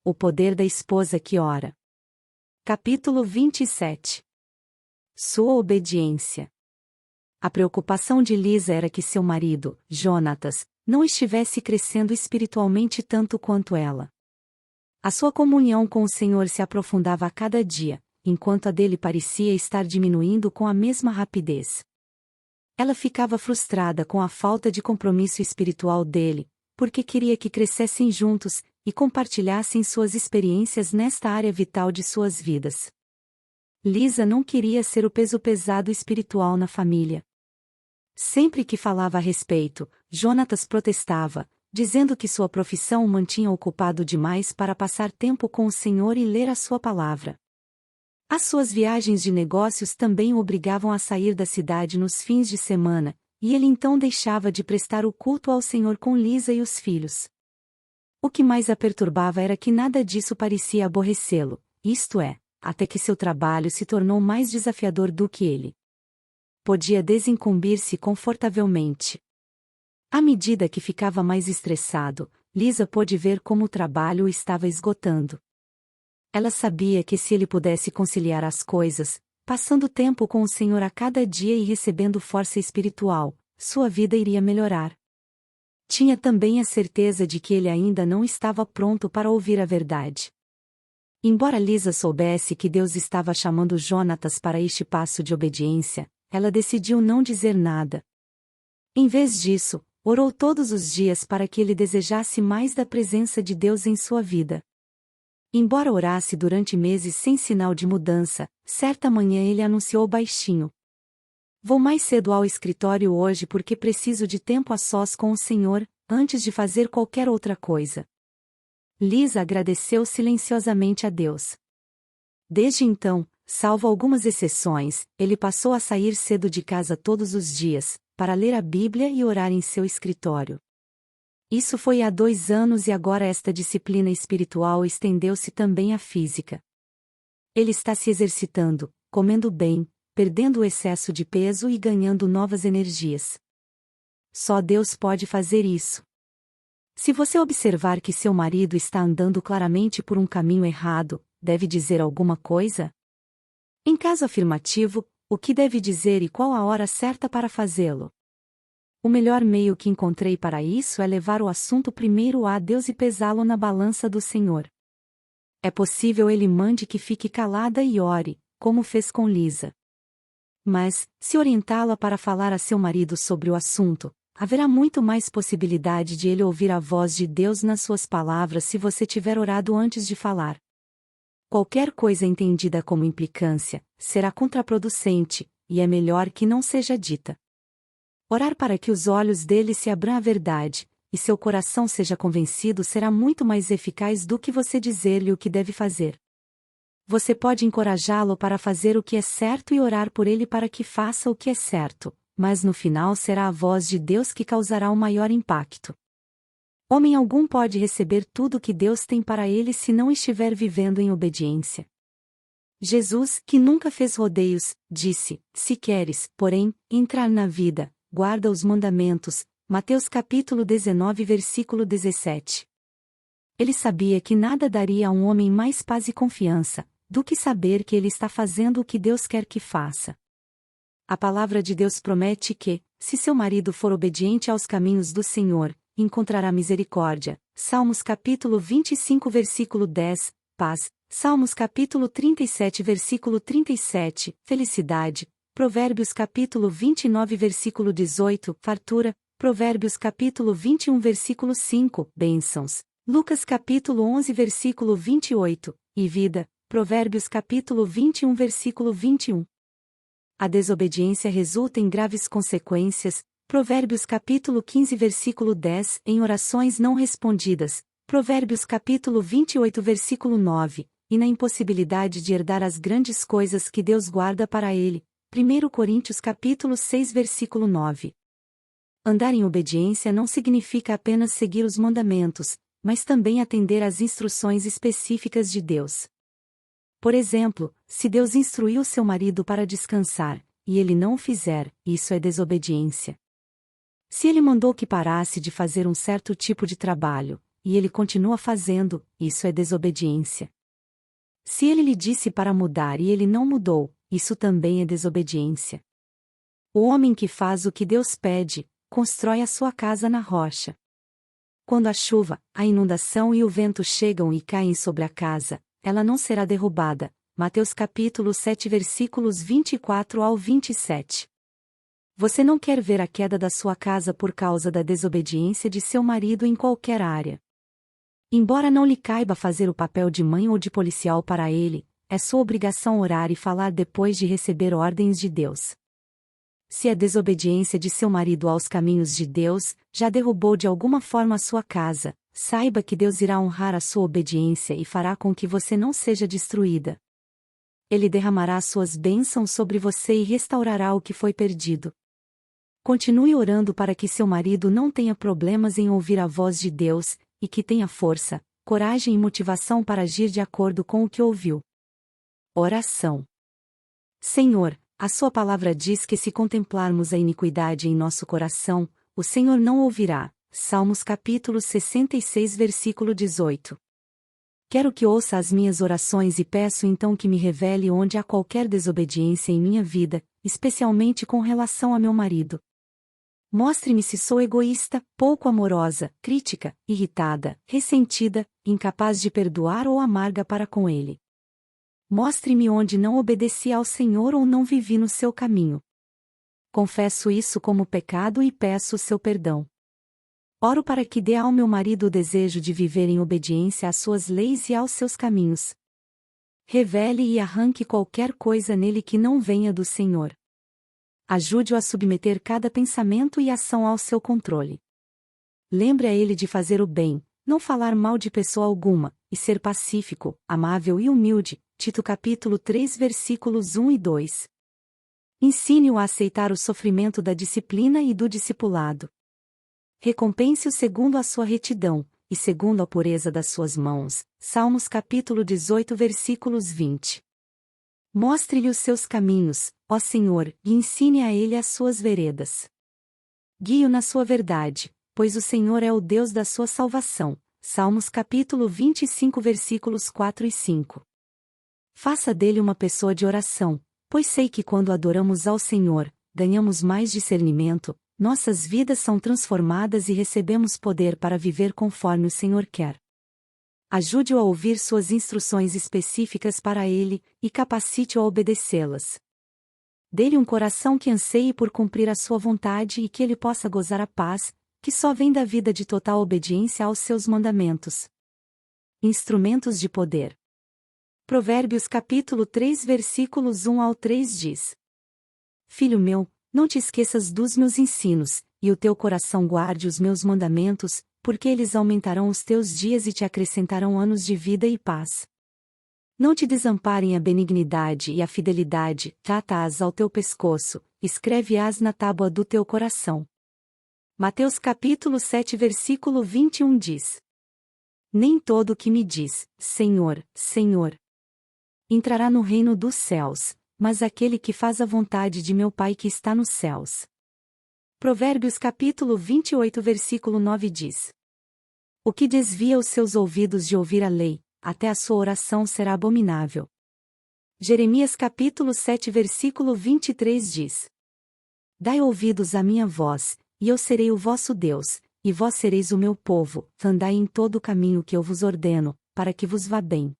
O poder da esposa que ora. Capítulo 27. Sua obediência. A preocupação de Lisa era que seu marido, Jonatas, não estivesse crescendo espiritualmente tanto quanto ela. A sua comunhão com o Senhor se aprofundava a cada dia, enquanto a dele parecia estar diminuindo com a mesma rapidez. Ela ficava frustrada com a falta de compromisso espiritual dele, porque queria que crescessem juntos e compartilhassem suas experiências nesta área vital de suas vidas. Lisa não queria ser o peso pesado espiritual na família. Sempre que falava a respeito, Jonatas protestava, dizendo que sua profissão o mantinha ocupado demais para passar tempo com o Senhor e ler a sua palavra. As suas viagens de negócios também o obrigavam a sair da cidade nos fins de semana, e ele então deixava de prestar o culto ao Senhor com Lisa e os filhos. O que mais a perturbava era que nada disso parecia aborrecê-lo, isto é, até que seu trabalho se tornou mais desafiador do que ele podia desincumbir-se confortavelmente. À medida que ficava mais estressado, Lisa pôde ver como o trabalho o estava esgotando. Ela sabia que se ele pudesse conciliar as coisas, passando tempo com o Senhor a cada dia e recebendo força espiritual, sua vida iria melhorar. Tinha também a certeza de que ele ainda não estava pronto para ouvir a verdade. Embora Lisa soubesse que Deus estava chamando Jonatas para este passo de obediência, ela decidiu não dizer nada. Em vez disso, orou todos os dias para que ele desejasse mais da presença de Deus em sua vida. Embora orasse durante meses sem sinal de mudança, certa manhã ele anunciou baixinho: "Vou mais cedo ao escritório hoje porque preciso de tempo a sós com o Senhor, antes de fazer qualquer outra coisa." Lisa agradeceu silenciosamente a Deus. Desde então, salvo algumas exceções, ele passou a sair cedo de casa todos os dias, para ler a Bíblia e orar em seu escritório. Isso foi há 2 anos e agora esta disciplina espiritual estendeu-se também à física. Ele está se exercitando, comendo bem, perdendo o excesso de peso e ganhando novas energias. Só Deus pode fazer isso. Se você observar que seu marido está andando claramente por um caminho errado, deve dizer alguma coisa? Em caso afirmativo, o que deve dizer e qual a hora certa para fazê-lo? O melhor meio que encontrei para isso é levar o assunto primeiro a Deus e pesá-lo na balança do Senhor. É possível ele mande que fique calada e ore, como fez com Lisa. Mas, se orientá-la para falar a seu marido sobre o assunto, haverá muito mais possibilidade de ele ouvir a voz de Deus nas suas palavras se você tiver orado antes de falar. Qualquer coisa entendida como implicância será contraproducente, e é melhor que não seja dita. Orar para que os olhos dele se abram à verdade, e seu coração seja convencido será muito mais eficaz do que você dizer-lhe o que deve fazer. Você pode encorajá-lo para fazer o que é certo e orar por ele para que faça o que é certo, mas no final será a voz de Deus que causará o maior impacto. Homem algum pode receber tudo o que Deus tem para ele se não estiver vivendo em obediência. Jesus, que nunca fez rodeios, disse: "Se queres, porém, entrar na vida, guarda os mandamentos." Mateus capítulo 19 versículo 17. Ele sabia que nada daria a um homem mais paz e confiança do que saber que ele está fazendo o que Deus quer que faça. A palavra de Deus promete que, se seu marido for obediente aos caminhos do Senhor, encontrará misericórdia. Salmos capítulo 25 versículo 10, paz. Salmos capítulo 37 versículo 37, felicidade. Provérbios capítulo 29 versículo 18, fartura. Provérbios capítulo 21 versículo 5, bênçãos. Lucas capítulo 11 versículo 28, e vida. Provérbios capítulo 21 versículo 21. A desobediência resulta em graves consequências. Provérbios capítulo 15 versículo 10, em orações não respondidas. Provérbios capítulo 28 versículo 9, e na impossibilidade de herdar as grandes coisas que Deus guarda para ele. 1 Coríntios capítulo 6 versículo 9. Andar em obediência não significa apenas seguir os mandamentos, mas também atender às instruções específicas de Deus. Por exemplo, se Deus instruiu seu marido para descansar, e ele não o fizer, isso é desobediência. Se ele mandou que parasse de fazer um certo tipo de trabalho, e ele continua fazendo, isso é desobediência. Se ele lhe disse para mudar e ele não mudou, isso também é desobediência. O homem que faz o que Deus pede, constrói a sua casa na rocha. Quando a chuva, a inundação e o vento chegam e caem sobre a casa, ela não será derrubada. Mateus capítulo 7 versículos 24 ao 27. Você não quer ver a queda da sua casa por causa da desobediência de seu marido em qualquer área. Embora não lhe caiba fazer o papel de mãe ou de policial para ele, é sua obrigação orar e falar depois de receber ordens de Deus. Se a desobediência de seu marido aos caminhos de Deus já derrubou de alguma forma a sua casa, saiba que Deus irá honrar a sua obediência e fará com que você não seja destruída. Ele derramará suas bênçãos sobre você e restaurará o que foi perdido. Continue orando para que seu marido não tenha problemas em ouvir a voz de Deus, e que tenha força, coragem e motivação para agir de acordo com o que ouviu. Oração. Senhor, a sua palavra diz que se contemplarmos a iniquidade em nosso coração, o Senhor não ouvirá. Salmos capítulo 66 versículo 18. Quero que ouça as minhas orações e peço então que me revele onde há qualquer desobediência em minha vida, especialmente com relação a meu marido. Mostre-me se sou egoísta, pouco amorosa, crítica, irritada, ressentida, incapaz de perdoar ou amarga para com ele. Mostre-me onde não obedeci ao Senhor ou não vivi no seu caminho. Confesso isso como pecado e peço o seu perdão. Oro para que dê ao meu marido o desejo de viver em obediência às suas leis e aos seus caminhos. Revele e arranque qualquer coisa nele que não venha do Senhor. Ajude-o a submeter cada pensamento e ação ao seu controle. Lembre a ele de fazer o bem, não falar mal de pessoa alguma, e ser pacífico, amável e humilde. Tito capítulo 3 versículos 1 e 2. Ensine-o a aceitar o sofrimento da disciplina e do discipulado. Recompense-o segundo a sua retidão, e segundo a pureza das suas mãos. Salmos capítulo 18 versículos 20. Mostre-lhe os seus caminhos, ó Senhor, e ensine a ele as suas veredas. Guie-o na sua verdade, pois o Senhor é o Deus da sua salvação. Salmos capítulo 25 versículos 4 e 5. Faça dele uma pessoa de oração, pois sei que quando adoramos ao Senhor, ganhamos mais discernimento, nossas vidas são transformadas e recebemos poder para viver conforme o Senhor quer. Ajude-o a ouvir suas instruções específicas para ele, e capacite-o a obedecê-las. Dê-lhe um coração que anseie por cumprir a sua vontade e que ele possa gozar a paz, que só vem da vida de total obediência aos seus mandamentos. Instrumentos de poder. Provérbios capítulo 3 versículos 1 ao 3 diz: Filho meu, não te esqueças dos meus ensinos, e o teu coração guarde os meus mandamentos, porque eles aumentarão os teus dias e te acrescentarão anos de vida e paz. Não te desamparem a benignidade e a fidelidade, ata-as ao teu pescoço, escreve-as na tábua do teu coração. Mateus capítulo 7 versículo 21 diz: Nem todo o que me diz, Senhor, Senhor, entrará no reino dos céus, mas aquele que faz a vontade de meu Pai que está nos céus. Provérbios capítulo 28 versículo 9 diz: O que desvia os seus ouvidos de ouvir a lei, até a sua oração será abominável. Jeremias capítulo 7 versículo 23 diz: Dai ouvidos à minha voz, e eu serei o vosso Deus, e vós sereis o meu povo, andai em todo o caminho que eu vos ordeno, para que vos vá bem.